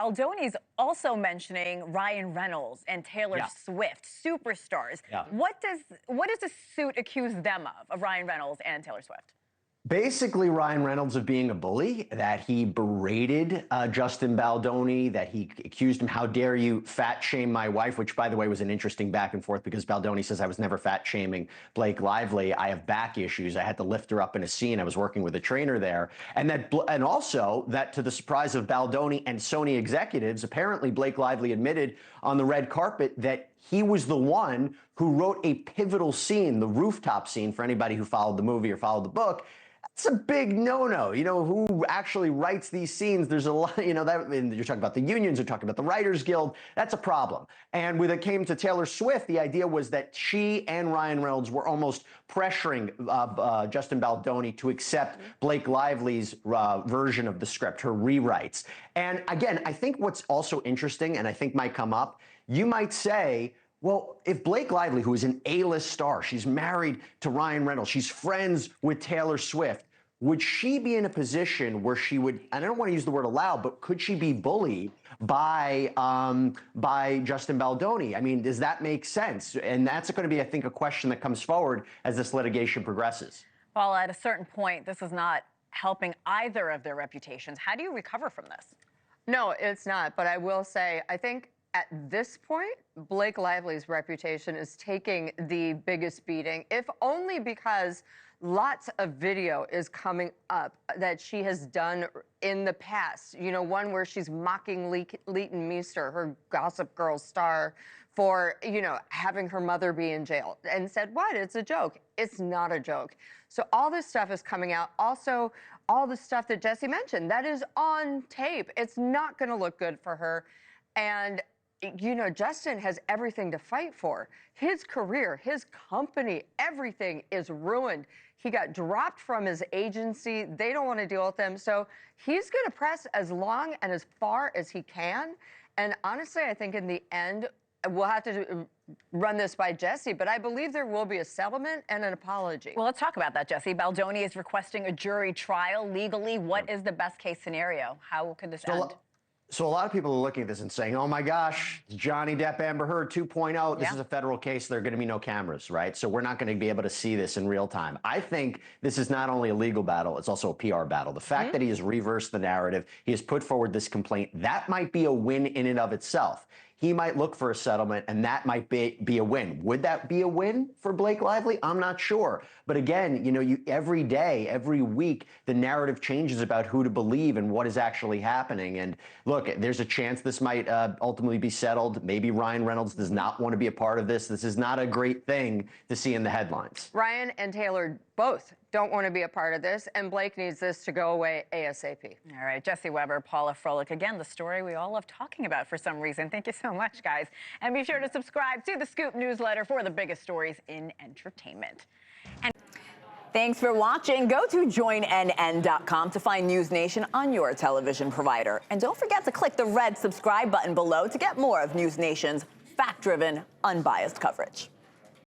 Baldoni's also mentioning Ryan Reynolds and Taylor Swift, superstars. What does the suit accuse them of Ryan Reynolds and Taylor Swift? Basically, Ryan Reynolds of being a bully, that he berated Justin Baldoni, that he accused him, how dare you fat shame my wife, which, by the way, was an interesting back and forth because Baldoni says I was never fat shaming Blake Lively. I have back issues. I had to lift her up in a scene. I was working with a trainer there. And also that, to the surprise of Baldoni and Sony executives, apparently Blake Lively admitted on the red carpet that he was the one who wrote a pivotal scene, the rooftop scene, for anybody who followed the movie or followed the book. It's a big no-no. You know, who actually writes these scenes? There's a lot, you know, that, and you're talking about the unions, you're talking about the Writers Guild. That's a problem. And when it came to Taylor Swift, the idea was that she and Ryan Reynolds were almost pressuring Justin Baldoni to accept Blake Lively's version of the script, her rewrites. And again, I think what's also interesting, and I think might come up, you might say, well, if Blake Lively, who is an A-list star, she's married to Ryan Reynolds, she's friends with Taylor Swift, would she be in a position where she would, and I don't want to use the word allow, but could she be bullied by Justin Baldoni? I mean, does that make sense? And that's going to be, I think, a question that comes forward as this litigation progresses. Well, at a certain point, this is not helping either of their reputations. How do you recover from this? No, it's not. But I will say, I think at this point, Blake Lively's reputation is taking the biggest beating, if only because lots of video is coming up that she has done in the past. You know, one where she's mocking Leighton Meester, her Gossip Girl star, for, you know, having her mother be in jail, and said, what? It's a joke. It's not a joke. So all this stuff is coming out. Also, all the stuff that Jesse mentioned, that is on tape. It's not going to look good for her. And you know, Justin has everything to fight for. His career, his company, everything is ruined. He got dropped from his agency. They don't want to deal with him. So he's going to press as long and as far as he can. And honestly, I think in the end, we'll have to run this by Jesse, but I believe there will be a settlement and an apology. Well, let's talk about that, Jesse. Baldoni is requesting a jury trial legally. What is the best case scenario? How could this end? So a lot of people are looking at this and saying, oh my gosh, Johnny Depp, Amber Heard 2.0. This is a federal case. There are going to be no cameras, right? So we're not going to be able to see this in real time. I think this is not only a legal battle, it's also a PR battle. The fact that he has reversed the narrative, he has put forward this complaint, that might be a win in and of itself. He might look for a settlement, and that might be a win. Would that be a win for Blake Lively? I'm not sure. But again, you know, every day, every week, the narrative changes about who to believe and what is actually happening. And look, there's a chance this might ultimately be settled. Maybe Ryan Reynolds does not want to be a part of this. This is not a great thing to see in the headlines. Ryan and Taylor both don't want to be a part of this, and Blake needs this to go away ASAP. All right, Jesse Weber, Paula Froelich, again, the story we all love talking about for some reason. Thank you so much, guys. And be sure to subscribe to the Scoop newsletter for the biggest stories in entertainment. And thanks for watching. Go to joinnn.com to find NewsNation on your television provider. And don't forget to click the red subscribe button below to get more of NewsNation's fact-driven, unbiased coverage.